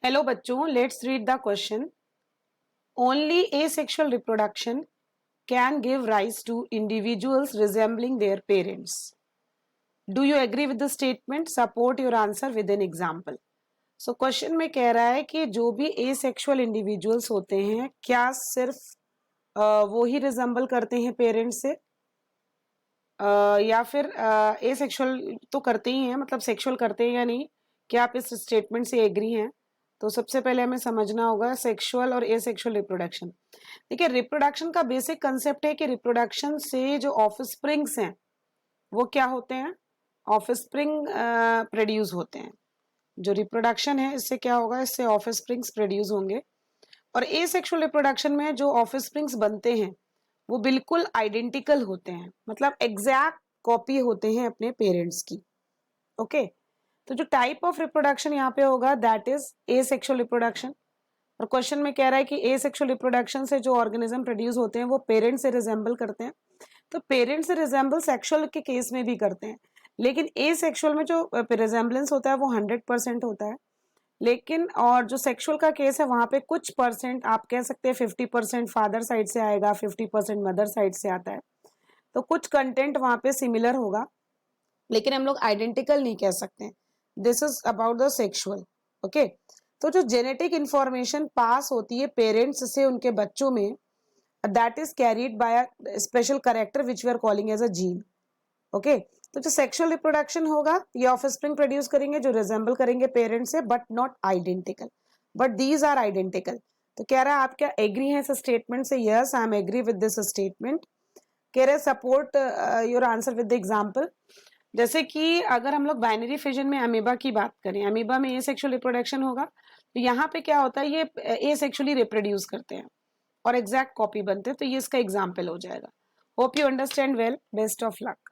Hello बच्चों, let's read the question. Only asexual reproduction can give rise to individuals resembling their parents. Do you agree with the statement? Support your answer with an example. So question में कह रहा है कि जो भी asexual individuals होते हैं क्या सिर्फ वो ही रिजेंबल करते हैं पेरेंट्स से, या फिर asexual तो करते ही हैं, मतलब सेक्सुअल करते हैं या नहीं. क्या आप इस स्टेटमेंट से एग्री हैं? तो सबसे पहले हमें समझना होगा सेक्सुअल और एसेक्सुअल रिप्रोडक्शन. देखिए, रिप्रोडक्शन का बेसिक कंसेप्ट है कि रिप्रोडक्शन से जो ऑफस्प्रिंग्स हैं वो क्या होते हैं, ऑफस्प्रिंग प्रोड्यूस होते हैं. जो रिप्रोडक्शन है इससे क्या होगा, इससे ऑफस्प्रिंग्स प्रोड्यूस होंगे. और एसेक्सुअल रिप्रोडक्शन में जो ऑफस्प्रिंग्स बनते हैं वो बिल्कुल आइडेंटिकल होते हैं, मतलब एग्जैक्ट कॉपी होते हैं अपने पेरेंट्स की. ओके, तो जो टाइप ऑफ रिप्रोडक्शन यहाँ पे होगा दैट इज एसेक्सुअल रिप्रोडक्शन. और क्वेश्चन में कह रहा है कि एसेक्सुअल रिप्रोडक्शन से जो ऑर्गेनिज्म प्रोड्यूस होते हैं वो पेरेंट्स से रिजेंबल करते हैं. तो पेरेंट्स से रिजेंबल सेक्सुअल के केस में भी करते हैं, लेकिन एसेक्सुअल में जो रिजेंबलेंस होता है वो 100% होता है. लेकिन और जो सेक्सुअल का केस है वहां पे कुछ परसेंट, आप कह सकते हैं 50% फादर साइड से आएगा, 50% मदर साइड से आता है. तो कुछ कंटेंट वहां पे सिमिलर होगा, लेकिन हम लोग आइडेंटिकल नहीं कह सकते. This is about the sexual. Okay, तो जो जेनेटिक इंफॉर्मेशन पास होती है पेरेंट्स से उनके बच्चों में, that is carried by a special character which we are calling as a gene. Okay, तो जो सेक्सुअल रिप्रोडक्शन होगा ये ऑफस्प्रिंग प्रोड्यूस करेंगे जो रिजेंबल करेंगे पेरेंट्स से, but not identical, but these are identical. तो कह रहा है आप क्या एग्री हैं इस स्टेटमेंट से? Yes, I am agree with this statement. कह रहे support your answer with the example. जैसे कि अगर हम लोग बाइनरी फिजन में अमीबा की बात करें, अमीबा में एसेक्सुअल रिप्रोडक्शन होगा, तो यहाँ पे क्या होता है, ये एसेक्सुअली रिप्रोड्यूस करते हैं और एग्जैक्ट कॉपी बनते हैं. तो ये इसका एग्जाम्पल हो जाएगा. Hope you understand well. Best of luck.